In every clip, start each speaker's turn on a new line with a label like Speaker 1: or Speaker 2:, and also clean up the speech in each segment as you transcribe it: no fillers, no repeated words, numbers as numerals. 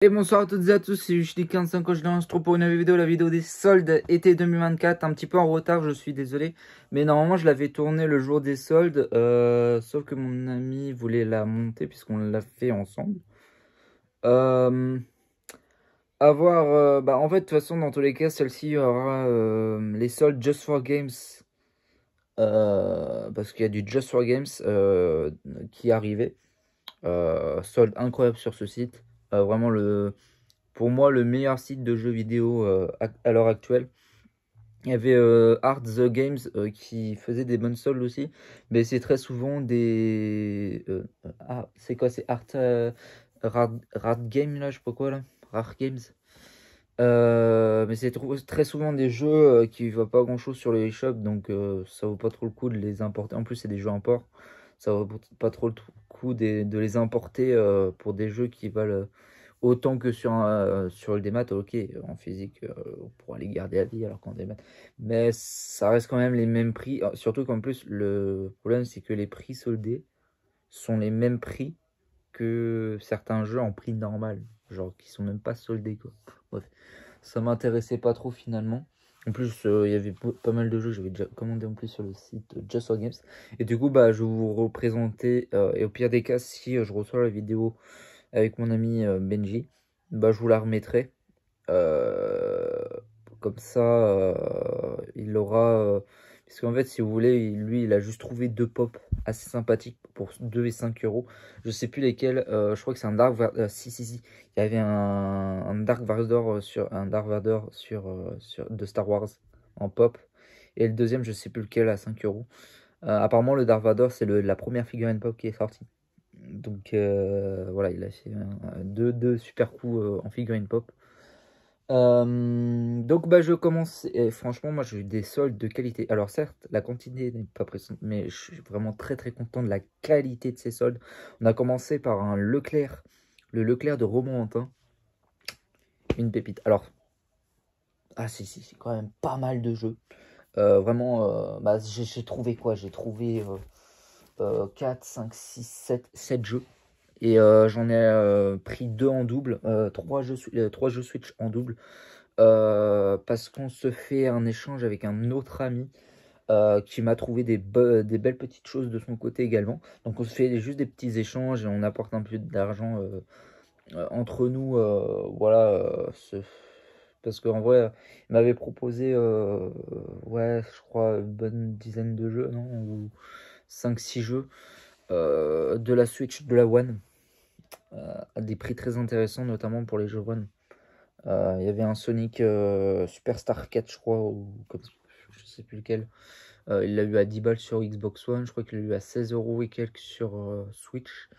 Speaker 1: Et bonsoir à toutes et à tous, c'est Ushli45 quand je lance trop pour une nouvelle vidéo, la vidéo des soldes été 2024, un petit peu en retard, je suis désolé. Mais normalement je l'avais tourné le jour des soldes, sauf que mon ami voulait la monter puisqu'on l'a fait ensemble. À voir, en fait de toute façon dans tous les cas, celle-ci aura les soldes Just for Games. Parce qu'il y a du Just for Games qui est arrivé. Solde incroyable sur ce site, vraiment pour moi, le meilleur site de jeux vidéo à l'heure actuelle. Il y avait Art the Games qui faisait des bonnes soldes aussi, mais c'est très souvent des... c'est quoi? C'est Art... Rare Game, là, je sais pas quoi, là. Rare Games. Mais c'est très souvent des jeux qui ne valent pas grand-chose sur les eShops, donc ça vaut pas trop le coup de les importer. En plus, c'est des jeux import. Ça vaut pas trop le coup de les importer pour des jeux qui valent... autant que sur le démat, ok, en physique, on pourra les garder à vie alors qu'en démat. Mais ça reste quand même les mêmes prix. Surtout qu'en plus, le problème, c'est que les prix soldés sont les mêmes prix que certains jeux en prix normal. Genre, qui sont même pas soldés, quoi. Bref, ça m'intéressait pas trop finalement. En plus, il y avait pas mal de jeux que j'avais déjà commandé en plus sur le site Just for Games. Et du coup, bah, je vais vous représenter. Et au pire des cas, si je reçois la vidéo avec mon ami Benji, bah, je vous la remettrai. Euh, Comme ça, il aura... parce qu'en fait, si vous voulez, lui, il a juste trouvé deux pop assez sympathiques pour 2 et 5 euros. Je sais plus lesquels. Je crois que c'est un Dark Vador. Si. Il y avait un Dark Vador de Star Wars en pop. Et le deuxième, je sais plus lequel, à 5 euros. Apparemment, le Dark Vador, c'est la première figurine pop qui est sortie. Donc voilà, il a fait deux super coups en figurine pop. Donc bah je commence et franchement moi j'ai eu des soldes de qualité. Alors certes la quantité n'est pas présente mais je suis vraiment très content de la qualité de ces soldes. On a commencé par un Leclerc, le Leclerc de Romorantin, une pépite. Alors c'est quand même pas mal de jeux. Vraiment bah, j'ai trouvé quoi? J'ai trouvé 4, 5, 6, 7 jeux. Et j'en ai pris 2 en double, 3 jeux Switch en double. Parce qu'on se fait un échange avec un autre ami qui m'a trouvé des belles petites choses de son côté également. Donc on se fait juste des petits échanges et on apporte un peu d'argent entre nous. Voilà, parce qu'en vrai, il m'avait proposé, ouais, je crois, une bonne dizaine de jeux, non? Ou 5-6 jeux de la Switch, de la One, à des prix très intéressants, notamment pour les jeux One. Il y avait un Sonic Superstar 4, je crois, ou comme je sais plus lequel. Il l'a eu à 10 balles sur Xbox One. Je crois qu'il l'a eu à 16 euros et quelques sur Switch.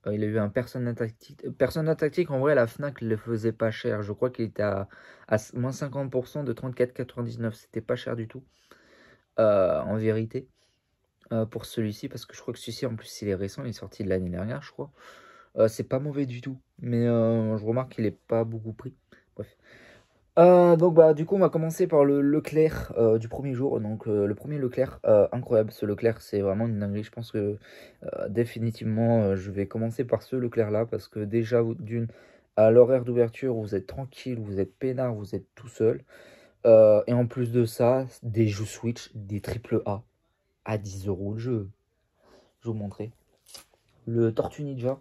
Speaker 1: Il a eu un Persona Tactique. Persona Tactique, en vrai, la Fnac le faisait pas cher. Je crois qu'il était à moins 50% de 34,99. C'était pas cher du tout, en vérité, pour celui-ci. Parce que je crois que celui-ci, en plus, il est récent. Il est sorti de l'année dernière, je crois. C'est pas mauvais du tout. Mais je remarque qu'il est pas beaucoup pris. Bref. Donc bah du coup on va commencer par le Leclerc du premier jour. Donc le premier Leclerc, incroyable ce Leclerc, c'est vraiment une dinguerie. Je pense que définitivement je vais commencer par ce Leclerc là parce que déjà d'une, à l'horaire d'ouverture vous êtes tranquille, vous êtes peinard, vous êtes tout seul. Et en plus de ça, des jeux Switch, des triple A à 10 euros le jeu. Je vais vous montrer. Le Tortue Ninja.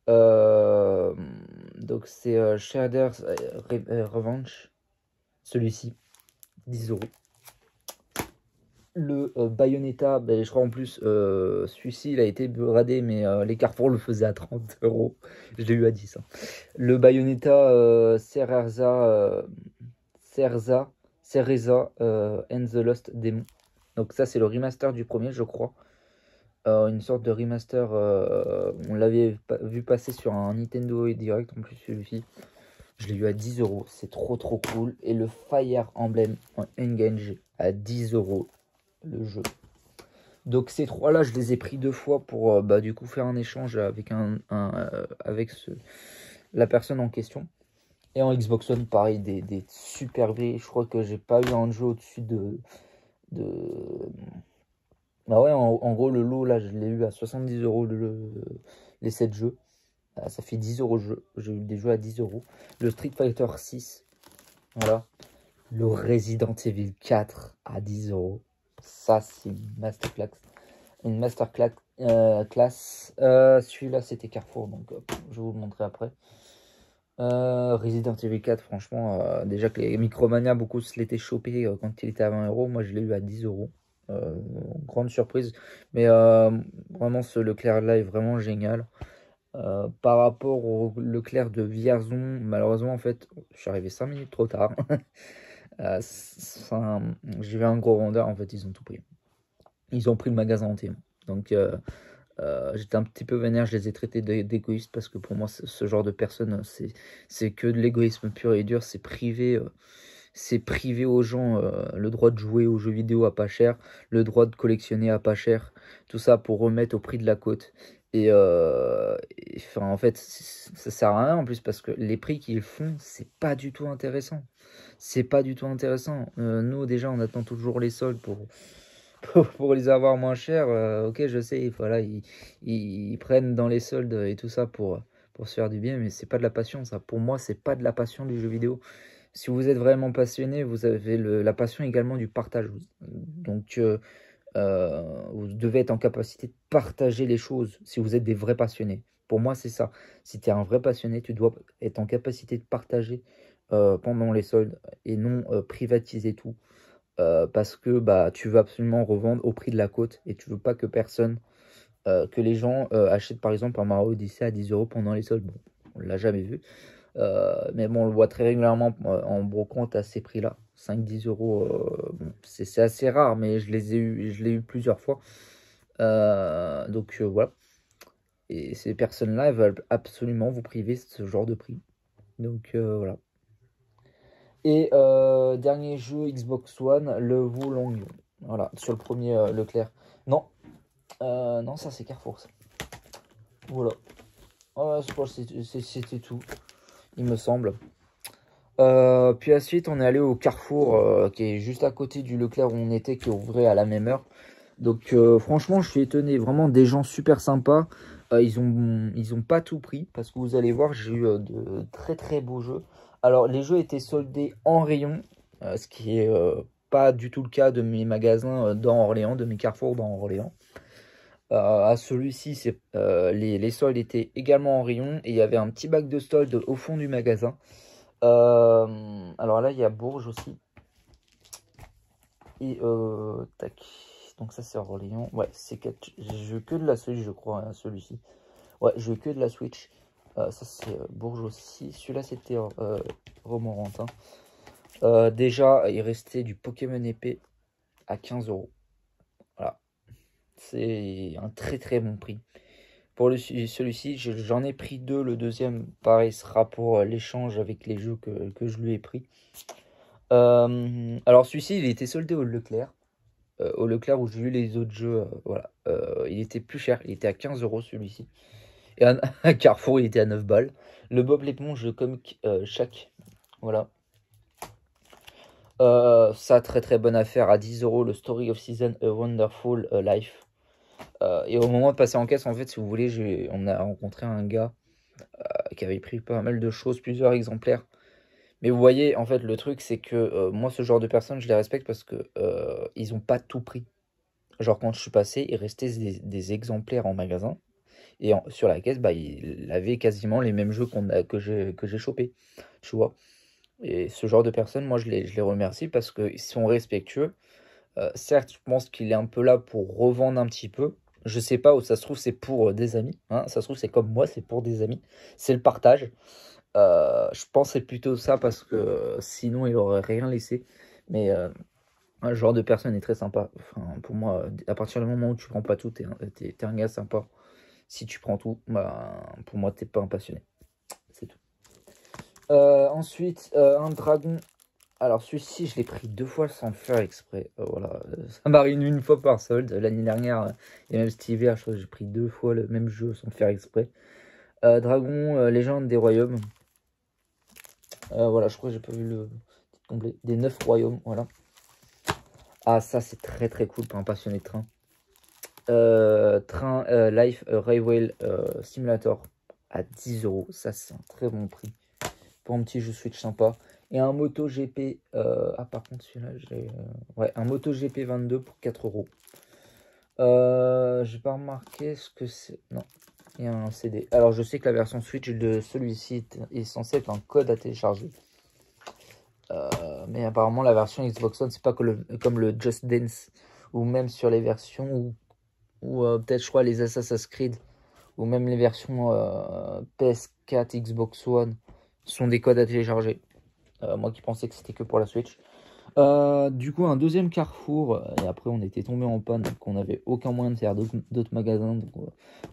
Speaker 1: Euh, donc c'est Shredder's Revenge. Celui-ci, 10 euros. Le Bayonetta, ben, je crois en plus, celui-ci il a été bradé, mais les Carrefour le faisaient à 30 euros. Je l'ai eu à 10. Hein. Le Bayonetta Cereza and the Lost Demon. Donc, ça, c'est le remaster du premier, je crois. Une sorte de remaster. On l'avait vu passer sur un Nintendo Direct en plus, celui-ci. Je l'ai eu à 10 euros, c'est trop cool. Et le Fire Emblem en Engage à 10 euros le jeu. Donc ces trois là je les ai pris deux fois pour bah, du coup faire un échange avec avec la personne en question. Et en Xbox One pareil des super prix. Je crois que j'ai pas eu un jeu au-dessus de... Bah ouais en gros le lot là je l'ai eu à 70 euros les 7 jeux. Ça fait 10 euros le jeu. J'ai eu des jeux à 10 euros. Le Street Fighter 6. Voilà. Le Resident Evil 4 à 10 euros. Ça, c'est une masterclass. Une masterclass. Celui-là, c'était Carrefour. Donc, je vais vous le montrer après. Resident Evil 4, franchement, déjà que les Micromania, beaucoup se l'étaient chopé quand il était à 20 euros. Moi, je l'ai eu à 10 euros. Grande surprise. Mais vraiment, ce Leclerc-là est vraiment génial. Par rapport au Leclerc de Vierzon, malheureusement, en fait, je suis arrivé 5 minutes trop tard. J'ai vu un gros vendeur, en fait, ils ont tout pris. Ils ont pris le magasin entier. Donc, j'étais un petit peu vénère, je les ai traités d'égoïstes parce que pour moi, ce genre de personnes, c'est que de l'égoïsme pur et dur. C'est priver aux gens le droit de jouer aux jeux vidéo à pas cher, le droit de collectionner à pas cher, tout ça pour remettre au prix de la côte. Enfin, en fait, ça sert à rien en plus parce que les prix qu'ils font, c'est pas du tout intéressant. C'est pas du tout intéressant. Nous, déjà, on attend toujours les soldes pour les avoir moins chers. Ok, je sais, voilà, ils prennent dans les soldes et tout ça pour se faire du bien, mais c'est pas de la passion, ça. Pour moi, c'est pas de la passion du jeu vidéo. Si vous êtes vraiment passionné, vous avez la passion également du partage. Donc, vous devez être en capacité de partager les choses si vous êtes des vrais passionnés. Pour moi, c'est ça. Si tu es un vrai passionné, tu dois être en capacité de partager pendant les soldes et non privatiser tout. Parce que bah, tu veux absolument revendre au prix de la côte et tu veux pas que que les gens achètent par exemple un Mario Odyssey à 10 euros pendant les soldes. Bon, on l'a jamais vu. Mais bon, on le voit très régulièrement en brocante à ces prix-là. 5-10 euros, bon, c'est assez rare, mais je l'ai eu plusieurs fois. Donc voilà. Et ces personnes-là, elles veulent absolument vous priver de ce genre de prix. Donc voilà. Et dernier jeu Xbox One, le Wolong. Voilà, sur le premier Leclerc. Non, non, ça c'est Carrefour. Ça. Voilà. Ouais, je pense que c'était tout, il me semble. Puis ensuite, on est allé au Carrefour, qui est juste à côté du Leclerc où on était, qui ouvrait à la même heure. Donc franchement, je suis étonné. Vraiment des gens super sympas. Ils ont pas tout pris parce que vous allez voir, j'ai eu de très très beaux jeux. Alors les jeux étaient soldés en rayon, ce qui est pas du tout le cas de mes magasins dans Orléans, de mes Carrefour dans Orléans. À celui-ci, les soldes étaient également en rayon et il y avait un petit bac de soldes au fond du magasin. Alors là, il y a Bourges aussi. Et tac. Donc ça c'est Orléans. Ouais, j'ai eu que de la Switch, je crois, hein, celui-ci. Ouais, j'ai eu que de la Switch. Ça c'est Bourges aussi. Celui-là c'était Romorantin. Déjà, il restait du Pokémon épée à 15 euros. Voilà. C'est un très très bon prix. Pour celui-ci, j'en ai pris deux. Le deuxième, pareil, sera pour l'échange avec les jeux que je lui ai pris. Alors celui-ci, il était soldé au Leclerc. Au Leclerc où j'ai eu les autres jeux, voilà. Il était plus cher, il était à 15 euros celui-ci. Et à Carrefour, il était à 9 balles. Le Bob l'éponge comic chaque, voilà. Ça, très très bonne affaire, à 10 euros, le Story of Season A Wonderful Life. Et au moment de passer en caisse, en fait, si vous voulez, on a rencontré un gars qui avait pris pas mal de choses, plusieurs exemplaires. Mais vous voyez, en fait, le truc, c'est que moi, ce genre de personnes, je les respecte parce que ils ont pas tout pris. Genre, quand je suis passé, il restait des exemplaires en magasin. Et sur la caisse, bah, il avait quasiment les mêmes jeux que j'ai chopé. Tu vois. Et ce genre de personnes, moi, je les remercie parce qu'ils sont respectueux. Certes, je pense qu'il est un peu là pour revendre un petit peu. Je sais pas où ça se trouve, c'est pour des amis. Hein. Ça se trouve, c'est comme moi, c'est pour des amis. C'est le partage. Je pense que c'est plutôt ça parce que sinon, il aurait rien laissé. Mais ce genre de personne est très sympa. Enfin, pour moi, à partir du moment où tu prends pas tout, t'es un gars sympa. Si tu prends tout, bah, pour moi, t'es pas un passionné. C'est tout. Ensuite, un dragon. Alors, celui-ci, je l'ai pris 2 fois sans le faire exprès. Voilà, ça m'arrive une fois par solde. L'année dernière, et même cet hiver, je crois que j'ai pris 2 fois le même jeu sans le faire exprès. Dragon, légende des royaumes. Voilà, je crois que j'ai pas vu le complet. Des 9 royaumes, voilà. Ah, ça, c'est très très cool pour un passionné de train. Train Life Railway Simulator. à 10 €. Ça, c'est un très bon prix pour un petit jeu Switch sympa. Et un MotoGP, ah par contre celui-là, j'ai... ouais, un MotoGP 22 pour 4 €. J'ai pas remarqué ce que c'est. Non, il y a un CD. Alors je sais que la version Switch de celui-ci est censée être un code à télécharger. Mais apparemment la version Xbox One, c'est pas comme le Just Dance, ou même sur les versions, ou peut-être je crois les Assassin's Creed, ou même les versions PS4, Xbox One, sont des codes à télécharger. Moi qui pensais que c'était que pour la Switch. Du coup, un deuxième carrefour, et après on était tombé en panne, donc on n'avait aucun moyen de faire d'autres magasins, donc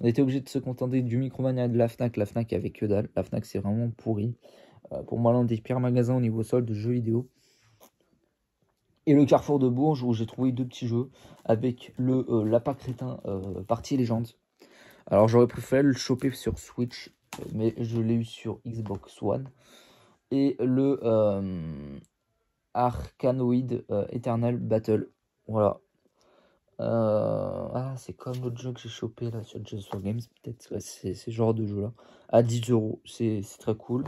Speaker 1: on était obligé de se contenter du Micromania et de la Fnac. La Fnac avait que dalle, la Fnac c'est vraiment pourri. Pour moi, l'un des pires magasins au niveau solde de jeux vidéo. Et le Carrefour de Bourges où j'ai trouvé 2 petits jeux avec le Lapin Crétin Partie Légende. Alors j'aurais préféré le choper sur Switch, mais je l'ai eu sur Xbox One. Et le Arkanoid Eternal Battle. Voilà. Ah, c'est comme l'autre jeu que j'ai chopé là sur Just for Games. Peut-être ouais, c'est ce genre de jeu là. À 10 €. C'est très cool.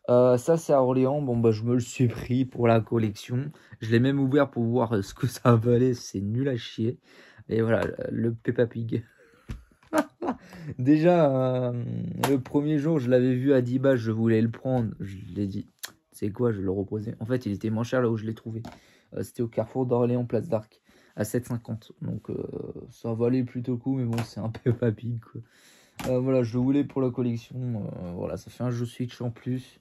Speaker 1: Ça, c'est à Orléans. Bon, bah, je me le suis pris pour la collection. Je l'ai même ouvert pour voir ce que ça valait. C'est nul à chier. Et voilà, le Peppa Pig. Déjà, le premier jour, je l'avais vu à 10 balles. Je voulais le prendre. Je l'ai dit, c'est quoi, je vais le reposer. En fait, il était moins cher là où je l'ai trouvé. C'était au Carrefour d'Orléans, Place d'Arc, à 7,50. Donc, ça valait plutôt le coup. Mais bon, c'est un Peppa Pig, quoi. Voilà, je le voulais pour la collection. Voilà, ça fait un jeu Switch en plus.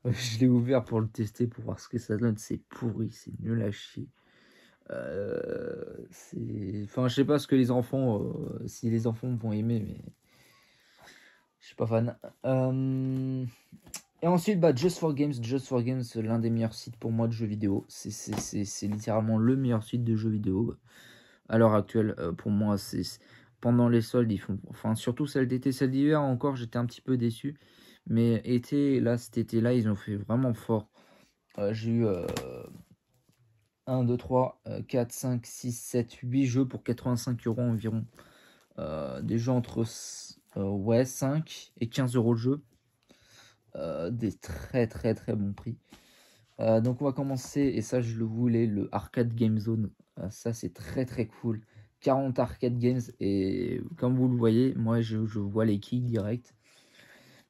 Speaker 1: Je l'ai ouvert pour le tester, pour voir ce que ça donne. C'est pourri, c'est nul à chier. Enfin, je sais pas ce que les enfants, si les enfants vont aimer, mais je suis pas fan. Et ensuite, bah, Just for Games. Just for Games, l'un des meilleurs sites pour moi de jeux vidéo. C'est littéralement le meilleur site de jeux vidéo à l'heure actuelle. Pour moi, c'est pendant les soldes, ils font, enfin surtout celle d'été, celle d'hiver encore, j'étais un petit peu déçu. Mais été, là, cet été-là, ils ont fait vraiment fort. J'ai eu 1, 2, 3, 4, 5, 6, 7, 8 jeux pour 85 € environ. Des jeux entre ouais, 5 et 15 € le jeu. Des très très très bons prix. Donc on va commencer, et ça je le voulais, le Arcade Game Zone. Ça c'est très très cool. 40 arcade games, et comme vous le voyez, moi je vois les quilles direct.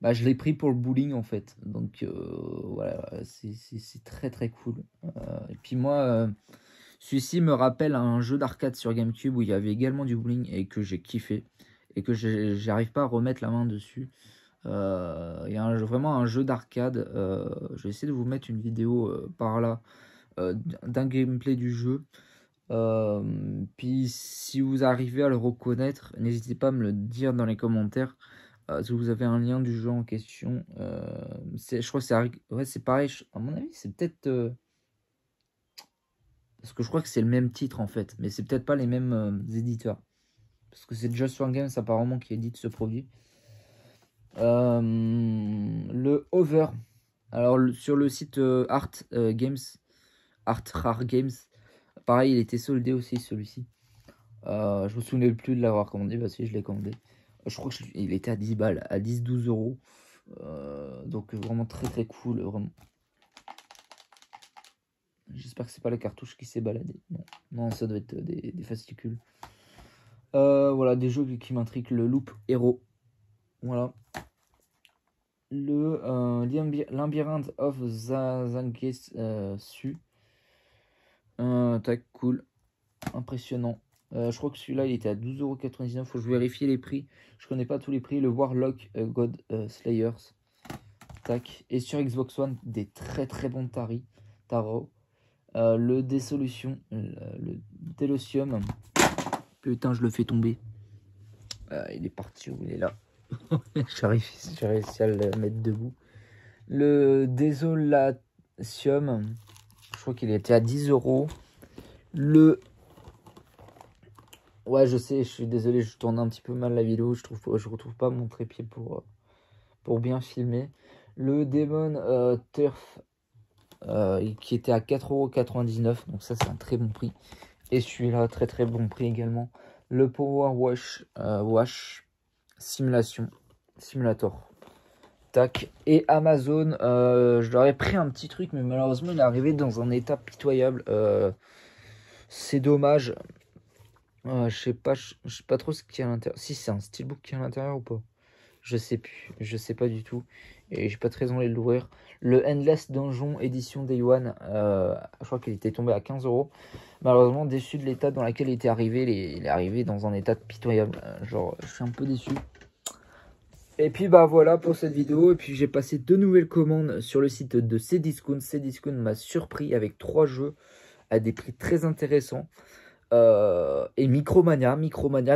Speaker 1: Bah, je l'ai pris pour le bowling en fait. Donc voilà, c'est très très cool. Et puis moi, celui-ci me rappelle un jeu d'arcade sur GameCube où il y avait également du bowling et que j'ai kiffé. Et que j'arrive pas à remettre la main dessus. Il y a vraiment un jeu d'arcade. Je vais essayer de vous mettre une vidéo par là d'un gameplay du jeu. Puis si vous arrivez à le reconnaître, n'hésitez pas à me le dire dans les commentaires. Si vous avez un lien du jeu en question, je crois que c'est pareil. À mon avis, c'est peut-être parce que je crois que c'est le même titre en fait, mais c'est peut-être pas les mêmes éditeurs. Parce que c'est Just for Games apparemment qui édite ce produit. Le Over. Alors sur le site Art Games, Art Rare Games, pareil, il était soldé aussi celui-ci. Je me souvenais plus de l'avoir commandé, bah si je l'ai commandé. Je crois qu'il était à 10 balles, à 10-12 €. Donc vraiment très très cool, vraiment. J'espère que c'est pas la cartouche qui s'est baladée. Non, non, ça doit être des fascicules. Voilà, des jeux qui m'intriguent. Le Loop Hero. Voilà. Le Labyrinth of Zangetsu. Tac, cool. Impressionnant. Je crois que celui-là, il était à 12,99 €. Faut que je vérifie les prix. Je connais pas tous les prix. Le Warlock God Slayers. Tac. Et sur Xbox One, des très très bons tarot. Le Dissolution. Le Delosium. Putain, je le fais tomber. Il est parti où? Il est là. J'ai réussi à le mettre debout. Le Désolatium. Je crois qu'il était à 10 €. Le... Ouais, je sais, je suis désolé, je tourne un petit peu mal la vidéo. Je retrouve pas mon trépied pour bien filmer. Le Demon Turf, qui était à 4,99 €. Donc ça, c'est un très bon prix. Et celui-là, très très bon prix également. Le Power Wash Simulation. Simulator. Tac. Et Amazon, je leur ai pris un petit truc, mais malheureusement, il est arrivé dans un état pitoyable. C'est dommage. Je sais pas trop ce qu'il y a à l'intérieur. Si c'est un steelbook qui est à l'intérieur ou pas. Je sais plus. Je sais pas du tout. Et j'ai pas très envie de l'ouvrir. Le Endless Dungeon édition Day One. Je crois qu'il était tombé à 15 euros. Malheureusement, déçu de l'état dans lequel il était arrivé. Il est arrivé dans un état pitoyable. Genre, je suis un peu déçu. Et puis bah voilà pour cette vidéo. Et puis j'ai passé 2 nouvelles commandes sur le site de Cdiscount. Cdiscount m'a surpris avec 3 jeux à des prix très intéressants. Et Micromania,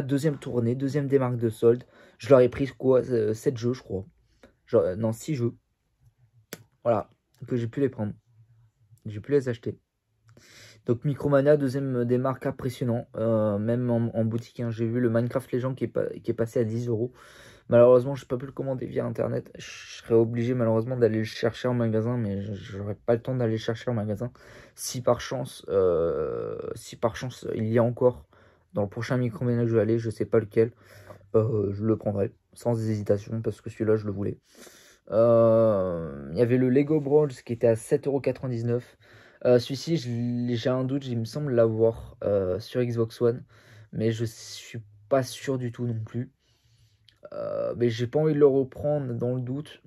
Speaker 1: deuxième tournée, deuxième démarque de solde. Je leur ai pris quoi 7 jeux je crois. Genre, non, 6 jeux. Voilà, que j'ai pu les prendre. J'ai pu les acheter. Donc Micromania, deuxième démarque impressionnant. Même en boutique, hein, j'ai vu le Minecraft Legend qui est passé à 10 euros. Malheureusement, je n'ai pas pu le commander via internet. Je serais obligé malheureusement d'aller le chercher en magasin, mais je n'aurai pas le temps d'aller le chercher en magasin. Si par chance, il y a encore dans le prochain Micromania que je vais aller, je sais pas lequel, je le prendrai sans hésitation parce que celui-là je le voulais. Il y avait le Lego Brawls qui était à 7,99 €. Celui-ci, j'ai un doute, il me semble l'avoir sur Xbox One, mais je suis pas sûr du tout non plus. Mais j'ai pas envie de le reprendre dans le doute.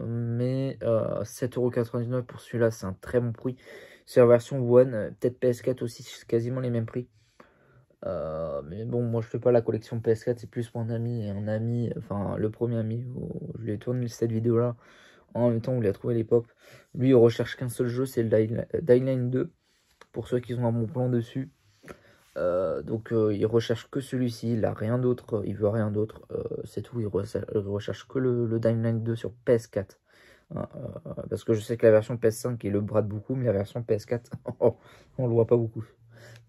Speaker 1: Mais 7,99 € pour celui-là, c'est un très bon prix. C'est la version One, peut-être PS4 aussi, c'est quasiment les mêmes prix. Mais bon, moi je fais pas la collection PS4, c'est plus mon ami. Et un ami, enfin le premier ami, je lui ai tourné cette vidéo-là. En même temps, on lui a trouvé les pop. Lui, il recherche qu'un seul jeu, c'est le Dying Line 2. Pour ceux qui ont un bon plan dessus. Donc il recherche que celui-ci, il a rien d'autre, il veut rien d'autre, c'est tout, il recherche que le Dying Light 2 sur PS4. Hein, parce que je sais que la version PS5 il le brade beaucoup, mais la version PS4 on le voit pas beaucoup.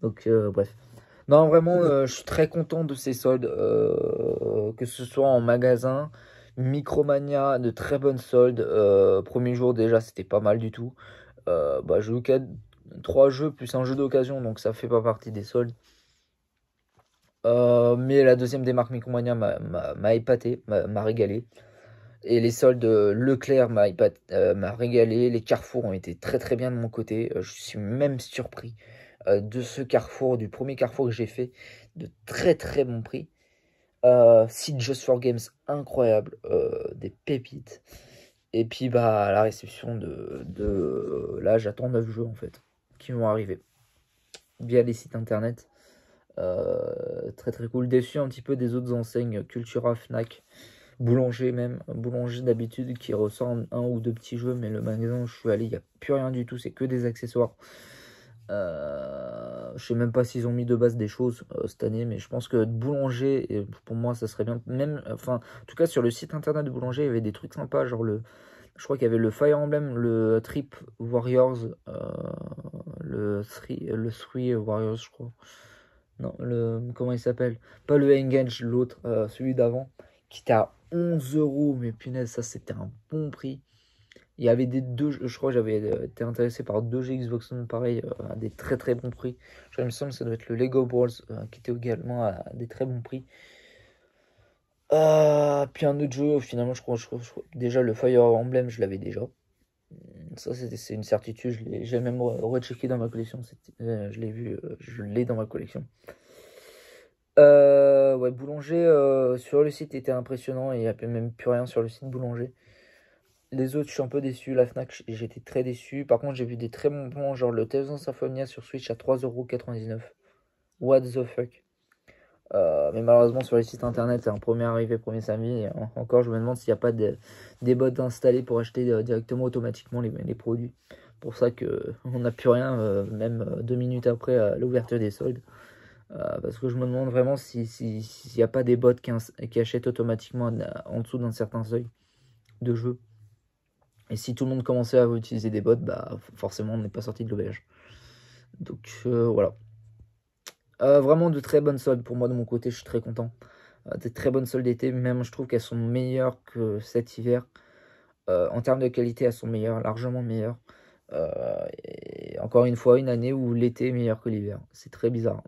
Speaker 1: Donc bref. Non vraiment je suis très content de ces soldes, que ce soit en magasin, Micromania, de très bonnes soldes. Premier jour déjà c'était pas mal du tout. Bah, j'ai eu 3 jeux plus un jeu d'occasion, donc ça fait pas partie des soldes. Mais la deuxième démarque Micromania m'a épaté, m'a régalé. Et les soldes Leclerc m'a régalé. Les Carrefour ont été très très bien de mon côté. Je suis même surpris de ce Carrefour, du premier Carrefour que j'ai fait, de très très bon prix. Site Just for Games incroyable, des pépites. Et puis bah la réception là j'attends 9 jeux en fait qui vont arriver via les sites internet. Très très cool. Déçu un petit peu des autres enseignes, Cultura, Fnac, Boulanger même. Boulanger d'habitude qui ressort un ou deux petits jeux, mais le magasin où je suis allé, il n'y a plus rien du tout, c'est que des accessoires. Je sais même pas s'ils ont mis de base des choses cette année, mais je pense que Boulanger, pour moi, ça serait bien. Même, enfin, en tout cas, sur le site internet de Boulanger, il y avait des trucs sympas, genre je crois qu'il y avait le Fire Emblem, le Trip Warriors, le Three Warriors, je crois. Non, comment il s'appelle? Pas le Engage, l'autre, celui d'avant, qui était à 11 euros. Mais punaise, ça c'était un bon prix. Il y avait je crois que j'avais été intéressé par 2 jeux Xbox One pareil, à des très très bons prix. Il me semble que ça doit être le Lego Brawls, qui était également à des très bons prix. Puis un autre jeu, finalement, je crois, déjà le Fire Emblem, je l'avais déjà. Ça, c'est une certitude. J'ai même rechecké dans ma collection. Je l'ai vu, je l'ai dans ma collection. Ouais, Boulanger, sur le site était impressionnant et il n'y a même plus rien sur le site Boulanger. Les autres, je suis un peu déçu. La Fnac, j'étais très déçu. Par contre, j'ai vu des très bons plans, genre le Tales of Symphonia sur Switch à 3,99 €. What the fuck. Mais malheureusement, sur les sites internet, c'est un premier arrivé, premier servi. Et encore, je me demande s'il n'y a pas des bots installés pour acheter directement automatiquement les produits. Pour ça qu'on n'a plus rien, même 2 minutes après l'ouverture des soldes. Parce que je me demande vraiment s'il n'y a pas des bots qui achètent automatiquement en dessous d'un certain seuil de jeu. Et si tout le monde commençait à utiliser des bots, bah forcément on n'est pas sorti de l'auberge. Donc voilà. Vraiment de très bonnes soldes pour moi de mon côté, je suis très content. Des très bonnes soldes d'été, même je trouve qu'elles sont meilleures que cet hiver. En termes de qualité, elles sont meilleures, largement meilleures. Et encore une fois, une année où l'été est meilleur que l'hiver. C'est très bizarre.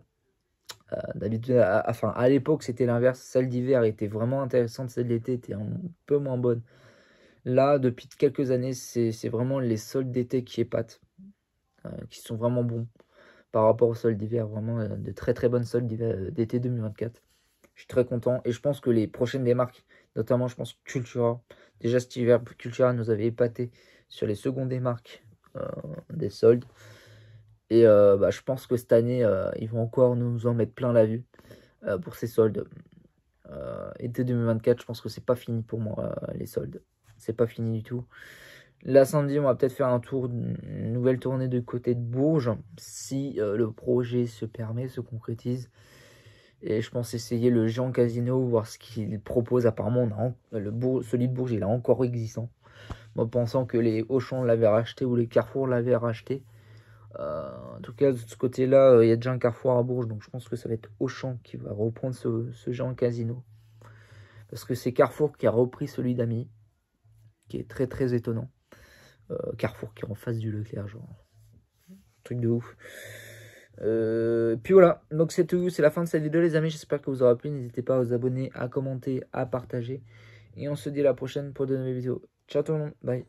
Speaker 1: D'habitude, enfin, à l'époque, c'était l'inverse. Celle d'hiver était vraiment intéressante, celle d'été était un peu moins bonne. Là, depuis quelques années, c'est vraiment les soldes d'été qui épatent, qui sont vraiment bons par rapport aux soldes d'hiver. Vraiment, de très très bonnes soldes d'été 2024. Je suis très content et je pense que les prochaines des marques, notamment, je pense Cultura. Déjà, cet hiver, Cultura nous avait épaté sur les secondes des marques des soldes. Et bah, je pense que cette année, ils vont encore nous en mettre plein la vue pour ces soldes. Été 2024, je pense que c'est pas fini pour moi, les soldes. C'est pas fini du tout. Là, samedi, on va peut-être faire un tour, une nouvelle tournée de côté de Bourges, si le projet se permet, se concrétise. Et je pense essayer le Géant Casino, voir ce qu'il propose. Apparemment, celui de Bourges, il est encore existant. Moi, pensant que les Auchan l'avaient racheté ou les Carrefour l'avaient racheté. En tout cas, de ce côté-là, il y a déjà un Carrefour à Bourges, donc je pense que ça va être Auchan qui va reprendre ce Géant Casino. Parce que c'est Carrefour qui a repris celui d'Ami, qui est très très étonnant. Carrefour qui est en face du Leclerc, genre. Truc de ouf. Puis voilà, donc c'est tout, c'est la fin de cette vidéo les amis, j'espère que vous aura plu, n'hésitez pas à vous abonner, à commenter, à partager, et on se dit à la prochaine pour de nouvelles vidéos. Ciao tout le monde, bye.